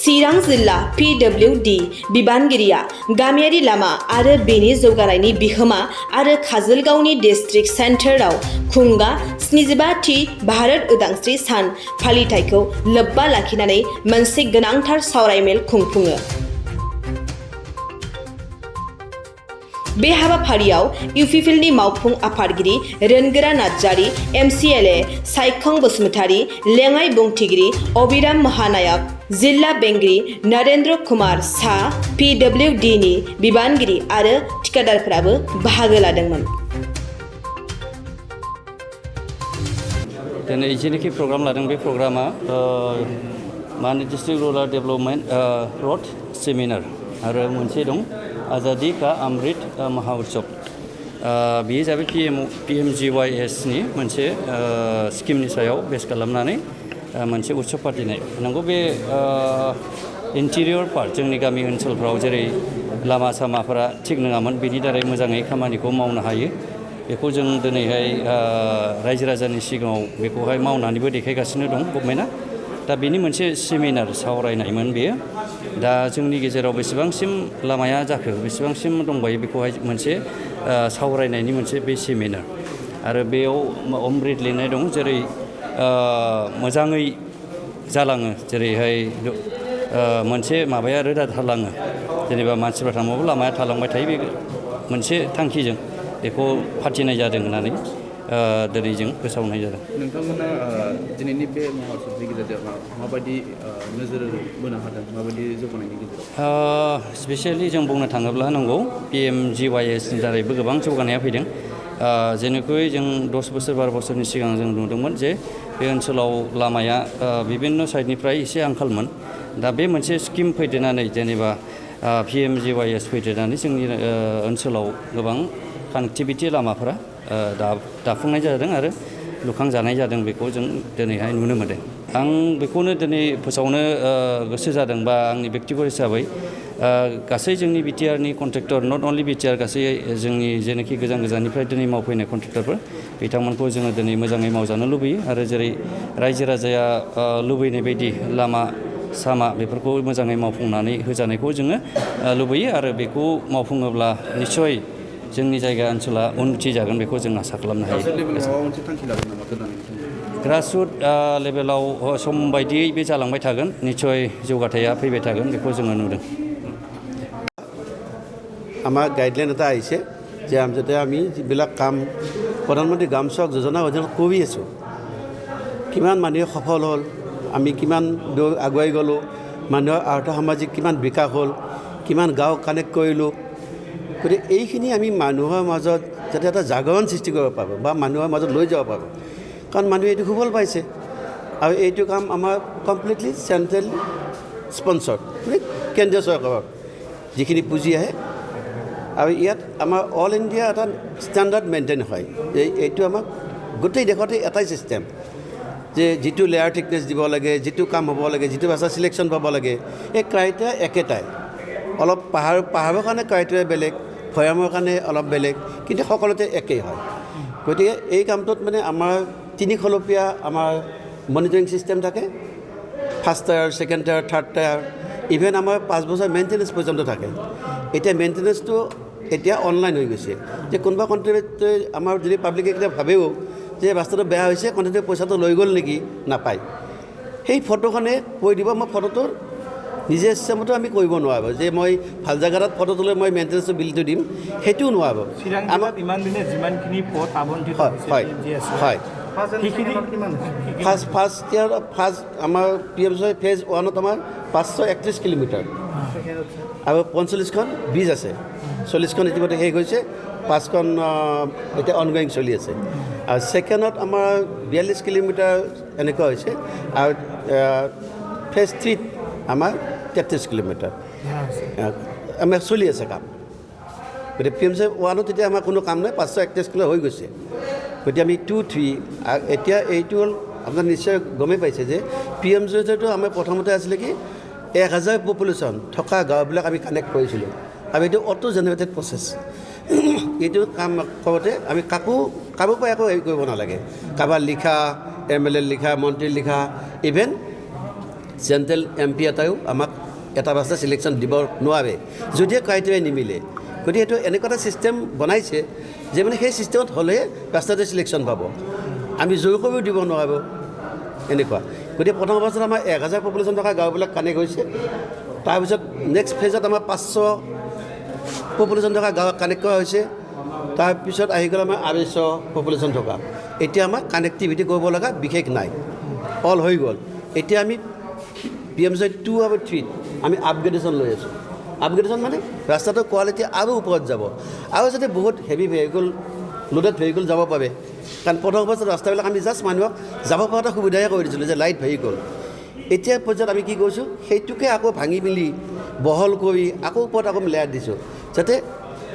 चिरां जिल्ला PWD बिबानगिरिया गामियारि लामा आरो बेनि जौगानायनि बिहोमा आरो काजलगावनि डिस्ट्रिक्ट सेन्टाराव खुंगा 75थि भारत उदांस्रि सान फालिथायखौ लोब्बा लाखिनानै मोनसे गोनांथार सावरायमेल खुंफुङो। बे हाबाफारियाव इउपिपिएलनि मावफुं आफादगिरि रोनगोरा नार्जारि, MCLA सायखं बसुमतारी, लेङाइ बुंथिगिरि अबिराम महानायक, जिल्ला बेंगिरि नरेन्द्र कुमार शाह, PWDनि बिबानगिरि आरो थिखादारफोराबो बाहागो लादोंमोन। दिनै जेनोखि प्रग्राम लादों बे प्रग्रामा माने डिस्ट्रिक्ट रुराल डेभेलपमेन्ट रड सेमिनार आरो मोनसे दं आजादी का अमृत महाउत्सव। बेयो जाबाय PMGYSनि मोनसे स्किमनि सायाव बेस खालामनानै मोनसे उत्सव फाथिनाय। नंगौ बे इन्टिरियर पार्ट जोंनि गामि ओनसोलफ्राव जेरै लामा सामाफोरा थिग नङामोन, बेनि दारै मोजाङै खामानिखौ मावनो हायो। बेखौ जों दिनैहाय रायजो राजानि सिगाङाव बेखौहाय मावनानैबो देखायगासिनो दं गभर्नमेन्टआ। दा बेनि मोनसे सेमिनार सावरायनायमोन बेयो। दा जोंनि गेजेराव बेसेबांसिम लामाया जाखो, बेसेबांसिम दंबायो, बेखौहाय मोनसे सावरायनायनि मोनसे बे सेमिनार। आरो बेयाव अमृत लिरनाय दं, जेरै मोजाङै जालाङो, जेरैहाय मोनसे माबाया रोदा थालाङो, जेनेबा मानसिफ्रा थांबाबो लामाया थालांबाय थायो, बे मोनसे थांखिजों बेखौ फाथिनाय जादों होननानै दिनै जों फोसावनाय जादों। नोंथांमोना दिनैनि बे महोत्सबनि गेजेरजों माबायदि नोजोर बोनो हादों, माबायदि जौगानायनि गेजेराव? स्पेसियेलि जों बुंनो थाङोब्ला नंगौ PMGYSनि दारैबो गोबां जौगानाया फैदों। जेनेखि जों 10 बोसोर 12 बोसोरनि सिगां जों नुदोंमोन जे बे ओनसोलाव लामाया बिभिन्न साइडनिफ्राय एसे आंखालमोन। दा बे मोनसे स्किम फैदेरनानै जेनेबा PMGYS फैदेरनानै जोंनि ओनसोलाव गोबां कानेक्टिभिटि लामाफोरा दाफुंनाय जादों आरो लुखांजानाय जादों। बेखौ जों दिनैहाय नुनो मोनदों। आं बेखौनो दिनै फोसावनो गोसो जादों, बा आंनि बेक्तिगत हिसाबै गासै जोंनि BTRनि कन्ट्रेक्टर, नट अनलि BTR, गासै जोंनि जेनाखि गोजान गोजाननिफ्राय दिनै मावफैनाय कन्ट्रेक्टरफोर, बिथांमोनखौ जोङो दिनै मोजाङै मावजानो लुबैयो। आरो जेरै रायजो राजाया लुबैनाय बायदि लामा सामा बेफोरखौ मोजाङै मावफुंनानै होजानायखौ जोङो लुबैयो। आरो बेखौ मावफुङोब्ला निस्सय जोंनि जायगा ओनसोला उन्नति जागोन, बेखौ जों आसा खालामनो हायो। ग्रासरुट लेभेलाव सम बायदियै बे जालांबाय थागोन, निस्सय जौगाथाया फैबाय थागोन, बेखौ जोङो नुदों। আমাৰ গাইডলাইন এটা আহিছে যে যাতে আমি যিবিলাক কাম প্ৰধানমন্ত্ৰী গ্ৰাম সড়ক যোজনা অধীনত কৰি আছোঁ, কিমান মানুহে সফল হ'ল, আমি কিমান দূৰ আগুৱাই গ'লোঁ, মানুহৰ আৰ্থসামাজিক কিমান বিকাশ হ'ল, কিমান গাঁও কানেক্ট কৰিলোঁ। গতিকে এইখিনি আমি মানুহৰ মাজত যাতে এটা জাগৰণ সৃষ্টি কৰিব পাৰোঁ বা মানুহৰ মাজত লৈ যাব পাৰোঁ, কাৰণ মানুহে এইটো সুফল পাইছে। আৰু এইটো কাম আমাৰ কমপ্লিটলি চেণ্ট্ৰেল স্পনচৰ্ড, মানে কেন্দ্ৰীয় চৰকাৰৰ যিখিনি পুঁজি আহে। আৰু ইয়াত আমাৰ অল ইণ্ডিয়া এটা ষ্টেণ্ডাৰ্ড মেইনটেইন হয়। এইটো আমাক গোটেই দেশতে এটাই ছিষ্টেম যে যিটো লেয়াৰ থিকনেছ দিব লাগে, যিটো কাম হ'ব লাগে, যিটো ভাষা চিলেকশ্যন পাব লাগে, এই ক্ৰাইটেৰিয়া একেটাই। অলপ পাহাৰৰ কাৰণে ক্ৰাইটেৰিয়া বেলেগ, ভৈয়ামৰ কাৰণে অলপ বেলেগ, কিন্তু সকলোতে একেই হয়। গতিকে এই কামটোত মানে আমাৰ 3 খলপীয়া আমাৰ মনিটৰিং ছিষ্টেম থাকে, first tyre, second tyre, third tyre, even আমাৰ 5 বছৰ মেইনটেনেঞ্চ পৰ্যন্ত থাকে। এতিয়া মেইনটেনেঞ্চটো এতিয়া অনলাইন হৈ গৈছে, যে কোনোবা কণ্ট্ৰেক্টৰে আমাৰ যদি পাব্লিকে কেতিয়া ভাবেও যে ৰাস্তাটো বেয়া হৈছে, কণ্ট্ৰেক্টৰে পইচাটো লৈ গ'ল নেকি, নাপায়। সেই ফটোখনে কৈ দিব, মই ফটোটো নিজে ইচ্ছামতো আমি কৰিব নোৱাৰোঁ যে মই ভাল জেগা এটাত ফটোটো লৈ মই মেইনটেনেঞ্চৰ বিলটো দিম, সেইটোও নোৱাৰোঁ। আমাৰ ইমান দিনে যিমানখিনি পথ আবণ্টিত হয় হয় ফাৰ্ষ্ট আমাৰ PMGY ফেজ 1ত আমাৰ 531 কিলোমিটাৰ আৰু 45খন ব্ৰিজ আছে। 40খন ইতিমধ্যে শেষ হৈছে, 5খন এতিয়া অনগয়িং চলি আছে। আৰু ছেকেণ্ডত আমাৰ 42 কিলোমিটাৰ এনেকুৱা হৈছে। আৰু ফেজ 3ত আমাৰ 33 কিলোমিটাৰ আমাৰ চলি আছে কাম। গতিকে PMGY 1ত এতিয়া আমাৰ কোনো কাম নাই, 531 কিলোমিটাৰ হৈ গৈছে। গতিকে আমি 2, 3 এতিয়া এইটো হ'ল আপোনাৰ নিশ্চয় গমেই পাইছে যে PMGYটো আমাৰ প্ৰথমতে আছিলে কি 1000 পপুলেশ্যন থকা গাঁওবিলাক আমি কানেক্ট কৰিছিলোঁ। আৰু এইটো অটো জেনেৰেটেড প্ৰচেছ। এইটো কাম কৰোঁতে আমি কাৰো পৰা একো হেৰি কৰিব নালাগে, কাৰোবাৰ লিখা, MLA লিখা, মন্ত্ৰীৰ লিখা, ইভেন চেণ্ট্ৰেল MP এটাইও আমাক এটা বাস্তা চিলেকশ্যন দিব নোৱাৰে যদিহে ক্ৰাইটেৰিয়া নিমিলে গতিকে এইটো এনেকুৱা এটা ছিষ্টেম বনাইছে যে মানে সেই ছিষ্টেমত হ'লেহে ৰাস্তাতে চিলেকশ্যন পাব আমি জোৰ কৰিও দিব নোৱাৰিব এনেকুৱা গতিকে প্ৰথম অৱস্থাত আমাৰ 1000 পপুলেশ্যন থকা গাঁওবিলাক কানেক্ট হৈছে তাৰপিছত নেক্সট ফেজত আমাৰ 500 পপুলেশ্যন থকা গাঁও কানেক্ট কৰা হৈছে তাৰপিছত আহি গ'ল আমাৰ 250 পপুলেশ্যন থকা এতিয়া আমাৰ কানেক্টিভিটি কৰিব লগা বিশেষ নাই অল হৈ গ'ল এতিয়া আমি PMJ 2 আৰু 3 আমি আপগ্ৰেডেশ্যন লৈ আছোঁ আপগ্ৰেডেশ্যন মানে ৰাস্তাটোৰ কোৱালিটি আৰু ওপৰত যাব আৰু যাতে বহুত হেভি ভেহিকল লোডেড ভেহিকল যাব পাৰে কাৰণ প্ৰথম অৱস্থাত ৰাস্তাবিলাক আমি জাষ্ট মানুহক যাব পৰাটা সুবিধাহে কৰি দিছিলোঁ যে লাইট ভেহিকল এতিয়া পৰ্যায়ত আমি কি কৰিছোঁ সেইটোকে আকৌ ভাঙি মেলি বহল কৰি আকৌ ওপৰত আকৌ লেয়াৰ দিছোঁ যাতে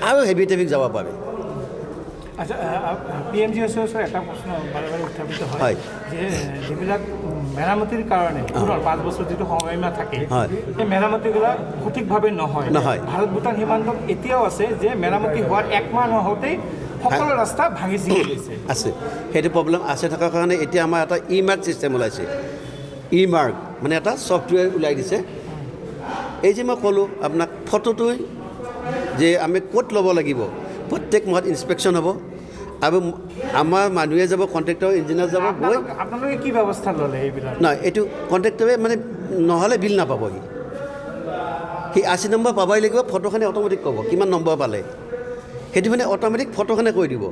আৰু হেভি ট্ৰেফিক যাব পাৰে আচ্ছা PMGSৰ এটা প্ৰশ্ন বাৰে বাৰে উত্থাপিত হয় যে যিবিলাক মেৰামতিৰ কাৰণে 5 বছৰ যিটো সময়সীমা থাকে সেই মেৰামতিবিলাক সঠিকভাৱে নহয় ভাৰত ভূটান সীমান্তত এতিয়াও আছে যে মেৰামতি হোৱাৰ 1 মাহ নহওঁতেই সকলো ৰাস্তা ভাঙি ছিঙি গৈছে আছে সেইটো প্ৰব্লেম আছে থকাৰ কাৰণে এতিয়া আমাৰ এটা ই-মাৰ্ক ছিষ্টেম ওলাইছে ই-মাৰ্ক মানে এটা ছফ্টৱেৰ ওলাই দিছে এই যে মই ক'লোঁ আপোনাক ফটোটো যে আমি ক'ত ল'ব লাগিব প্ৰত্যেক মাহত ইনস্পেকশ্যন হ'ব আৰু আমাৰ মানুহে যাব কণ্ট্ৰেক্টৰ ইঞ্জিনিয়াৰ যাব গৈ আপোনালোকে কি ব্যৱস্থা ল'লে এইবিলাক নাই এইটো কণ্ট্ৰেক্টৰে মানে নহ'লে বিল নাপাবহি সি 80 নম্বৰ পাবই লাগিব ফটোখনে অট'মেটিক ক'ব কিমান নম্বৰ পালে সেইটো মানে অট'মেটিক ফটোখনে কৈ দিব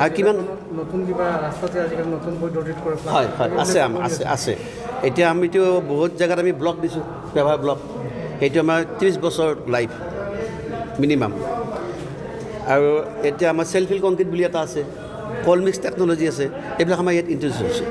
আৰু কিমান নতুন কিবা ৰাস্তাতে আজিকালি নতুন পদ্ধতিত কৰে হয় হয় আছে আছে এতিয়া আমিতো বহুত জেগাত আমি ব্লক দিছোঁ ব্যৱহাৰ ব্লক সেইটো আমাৰ 30 বছৰ লাইফ মিনিমাম আৰু এতিয়া আমাৰ চেল্ফ ফিল কংক্ৰিট বুলি এটা আছে কল মিক্স টেকন'লজি আছে এইবিলাক আমাৰ ইয়াত ইণ্ট্ৰডিউচ হৈছে